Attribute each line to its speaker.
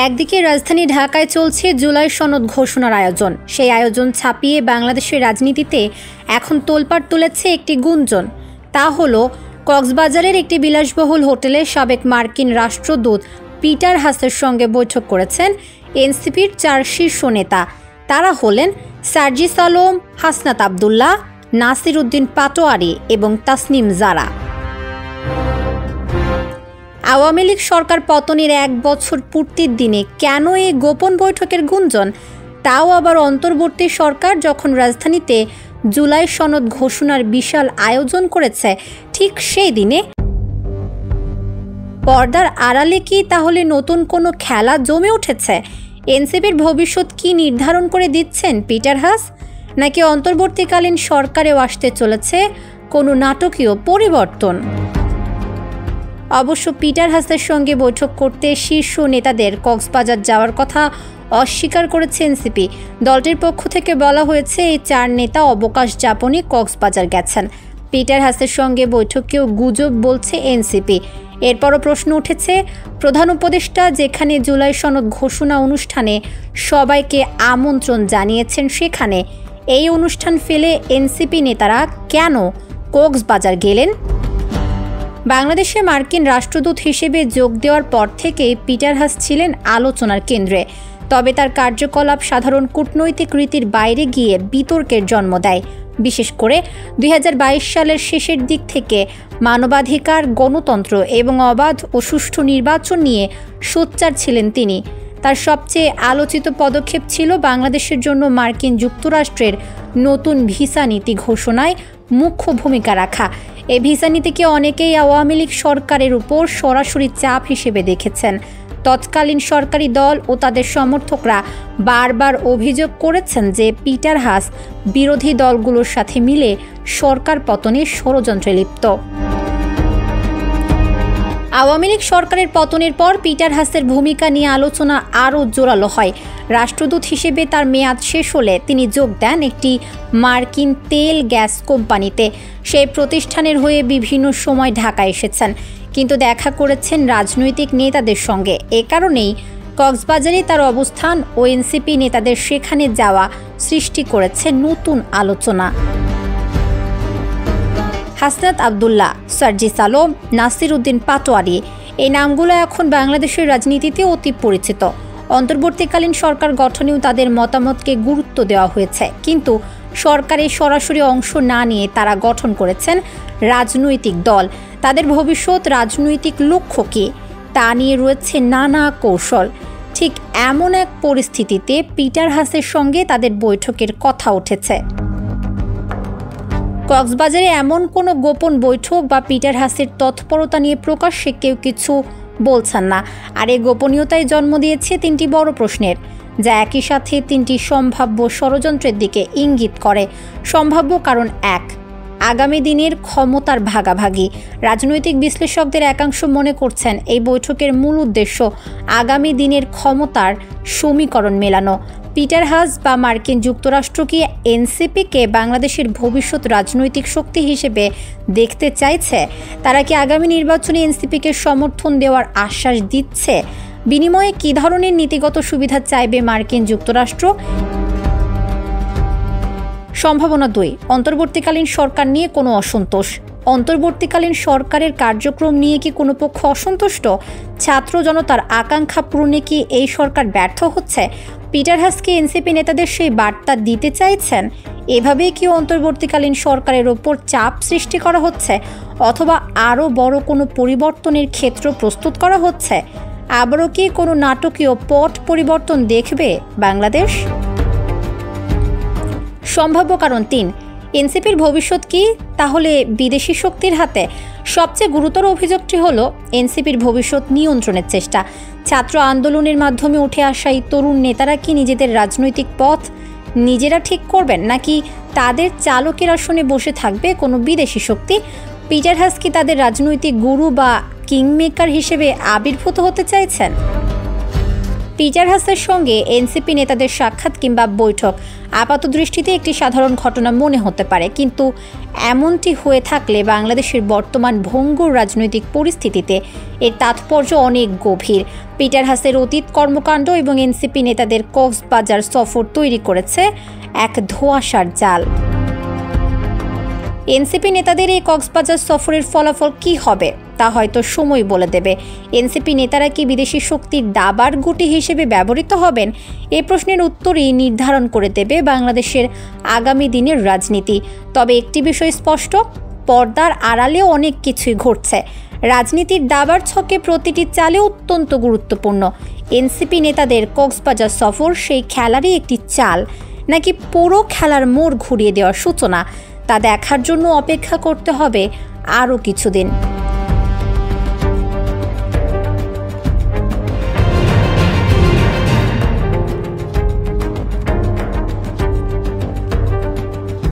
Speaker 1: একদিকে রাজধানী ঢাকায় চলছে জুলাই সনদ ঘোষণার আয়োজন। সেই আয়োজন ছাপিয়ে বাংলাদেশের রাজনীতিতে এখন তোলপাড় তুলেছে একটি গুঞ্জন। তা হলো কক্সবাজারের একটি বিলাসবহুল হোটেলে সাবেক মার্কিন রাষ্ট্রদূত পিটার হাসের সঙ্গে বৈঠক করেছেন এনসিপির 4 শীর্ষ নেতা। তারা হলেন সার্জিস আলম, হাসনাত আবদুল্লাহ, নাসির উদ্দিন পাটোয়ারি এবং তাসনিম জারা। আওয়ামী লীগ সরকার পতনের 1 বছর পূর্তির দিনে কেন এই গোপন বৈঠকের গুঞ্জন? তাও আবার অন্তর্বর্তী সরকার যখন রাজধানীতে জুলাই সনদ ঘোষণার বিশাল আয়োজন করেছে, ঠিক সেই দিনে। পর্দার আড়ালে কি তাহলে নতুন কোনো খেলা জমে উঠেছে? এনসিপির ভবিষ্যৎ কি নির্ধারণ করে দিচ্ছেন পিটার হাস? নাকি অন্তর্বর্তীকালীন সরকারেও আসতে চলেছে কোনো নাটকীয় পরিবর্তন? অবশ্য পিটার হাসের সঙ্গে বৈঠক করতে শীর্ষ নেতাদের কক্সবাজার যাওয়ার কথা অস্বীকার করেছে এনসিপি। দলটির পক্ষ থেকে বলা হয়েছে এই 4 নেতা অবকাশ যাপনে কক্সবাজার গেছেন। পিটার হাসের সঙ্গে বৈঠকেও গুজব বলছে এনসিপি। এরপরও প্রশ্ন উঠেছে, প্রধান উপদেষ্টা যেখানে জুলাই সনদ ঘোষণা অনুষ্ঠানে সবাইকে আমন্ত্রণ জানিয়েছেন, সেখানে এই অনুষ্ঠান ফেলে এনসিপি নেতারা কেন কক্সবাজার গেলেন? বাংলাদেশে মার্কিন রাষ্ট্রদূত হিসেবে যোগ দেওয়ার পর থেকে পিটার হাস ছিলেন আলোচনার কেন্দ্রে। তবে তার কার্যকলাপ সাধারণ কূটনৈতিক রীতির বাইরে গিয়ে বিতর্কের জন্ম দেয়। বিশেষ করে 2022 সালের শেষের দিক থেকে মানবাধিকার, গণতন্ত্র এবং অবাধ ও সুষ্ঠু নির্বাচন নিয়ে সোচ্চার ছিলেন তিনি। তার সবচেয়ে আলোচিত পদক্ষেপ ছিল বাংলাদেশের জন্য মার্কিন যুক্তরাষ্ট্রের নতুন ভিসা নীতি ঘোষণায় মুখ্য ভূমিকা রাখা। এই ভিসা নীতিকে অনেকেই আওয়ামী লীগ সরকারের উপর সরাসরি চাপ হিসেবে দেখেছেন। তৎকালীন সরকারি দল ও তাদের সমর্থকরা বারবার অভিযোগ করেছেন যে পিটার হাস বিরোধী দলগুলোর সাথে মিলে সরকার পতনের ষড়যন্ত্রে লিপ্ত। আওয়ামী লীগ সরকারের পতনের পর পিটার হাসের ভূমিকা নিয়ে আলোচনা আরও জোরালো হয়। রাষ্ট্রদূত হিসেবে তার মেয়াদ শেষ হলে তিনি যোগ দেন একটি মার্কিন তেল গ্যাস কোম্পানিতে। সেই প্রতিষ্ঠানের হয়ে বিভিন্ন সময় ঢাকায় এসেছেন, কিন্তু দেখা করেছেন রাজনৈতিক নেতাদের সঙ্গে। এ কারণেই কক্সবাজারে তার অবস্থান ও এনসিপি নেতাদের সেখানে যাওয়া সৃষ্টি করেছে নতুন আলোচনা। হাসনাত আবদুল্লাহ, সার্জিস আলম, নাসির উদ্দিন পাটোয়ারি এই নামগুলো এখন বাংলাদেশের রাজনীতিতে অতি পরিচিত। অন্তর্বর্তীকালীন সরকার গঠনেও তাদের মতামতকে গুরুত্ব দেওয়া হয়েছে, কিন্তু সরকারের সরাসরি অংশ না নিয়ে তারা গঠন করেছেন রাজনৈতিক দল। তাদের ভবিষ্যৎ রাজনৈতিক লক্ষ্য কী তা নিয়ে রয়েছে নানা কৌশল। ঠিক এমন এক পরিস্থিতিতে পিটার হাসের সঙ্গে তাদের বৈঠকের কথা উঠেছে। কক্সবাজারে এমন কোনো গোপন বৈঠক বা পিটার হাসের তৎপরতা নিয়ে প্রকাশ্যে কেউ কিছু বলছেন না। আর এই গোপনীয়তায় জন্ম দিয়েছে 3টি বড় প্রশ্নের, যা একই সাথে 3টি সম্ভাব্য ষড়যন্ত্রের দিকে ইঙ্গিত করে। সম্ভাব্য কারণ 1, আগামী দিনের ক্ষমতার ভাগাভাগি। রাজনৈতিক বিশ্লেষকদের একাংশ মনে করছেন এই বৈঠকের মূল উদ্দেশ্য আগামী দিনের ক্ষমতার সমীকরণ মেলানো। পিটার হাস বা মার্কিন যুক্তরাষ্ট্র কি এনসিপিকে বাংলাদেশের ভবিষ্যৎ রাজনৈতিক শক্তি হিসেবে দেখতে চাইছে? তারা কি আগামী নির্বাচনে এনসিপিকে সমর্থন দেওয়ার আশ্বাস দিচ্ছে? বিনিময়ে কী ধরনের নীতিগত সুবিধা চাইবে মার্কিন যুক্তরাষ্ট্র? সম্ভাবনা 2, অন্তর্বর্তীকালীন সরকার নিয়ে কোনো অসন্তোষ। অন্তর্বর্তীকালীন সরকারের কার্যক্রম নিয়ে কি কোনো পক্ষ অসন্তুষ্ট? ছাত্র জনতার আকাঙ্ক্ষা পূরণে কি এই সরকার ব্যর্থ হচ্ছে? পিটার হাস কি এনসিপি নেতাদের সেই বার্তা দিতে চাইছেন? এভাবেই কি অন্তর্বর্তীকালীন সরকারের ওপর চাপ সৃষ্টি করা হচ্ছে, অথবা আরও বড় কোনো পরিবর্তনের ক্ষেত্র প্রস্তুত করা হচ্ছে? আবারও কি কোনো নাটকীয় পট পরিবর্তন দেখবে বাংলাদেশ? সম্ভাব্য কারণ 3, এনসিপির ভবিষ্যৎ কি তাহলে বিদেশি শক্তির হাতে? সবচেয়ে গুরুতর অভিযোগটি হলো এনসিপির ভবিষ্যৎ নিয়ন্ত্রণের চেষ্টা। ছাত্র আন্দোলনের মাধ্যমে উঠে আসা এই তরুণ নেতারা কি নিজেদের রাজনৈতিক পথ নিজেরা ঠিক করবেন, নাকি তাদের চালকের আসনে বসে থাকবে কোনো বিদেশি শক্তি? পিটার হাস কি তাদের রাজনৈতিক গুরু বা কিংমেকার হিসেবে আবির্ভূত হতে চাইছেন? পিটার হাসের সঙ্গে এনসিপি নেতাদের সাক্ষাৎ কিংবা বৈঠক আপাতদৃষ্টিতে একটি সাধারণ ঘটনা মনে হতে পারে, কিন্তু এমনটি হয়ে থাকলে বাংলাদেশের বর্তমান ভঙ্গুর রাজনৈতিক পরিস্থিতিতে এর তাৎপর্য অনেক গভীর। পিটার হাসের অতীত কর্মকাণ্ড এবং এনসিপি নেতাদের কক্সবাজার সফর তৈরি করেছে এক ধোঁয়াশার জাল। এনসিপি নেতাদের এই কক্সবাজার সফরের ফলাফল কী হবে তা হয়তো সময় বলে দেবে। এনসিপি নেতারা কি বিদেশি শক্তির দাবার গুটি হিসেবে ব্যবহৃত হবেন? এই প্রশ্নের উত্তরই নির্ধারণ করে দেবে বাংলাদেশের আগামী দিনের রাজনীতি। তবে একটি বিষয় স্পষ্ট, পর্দার আড়ালেও অনেক কিছুই ঘটছে। রাজনীতির দাবার ছকে প্রতিটি চালে অত্যন্ত গুরুত্বপূর্ণ। এনসিপি নেতাদের কক্সবাজার সফর সেই খেলারই একটি চাল, নাকি পুরো খেলার মোড় ঘুরিয়ে দেওয়ার সূচনা, তা দেখার জন্য অপেক্ষা করতে হবে আরও কিছুদিন।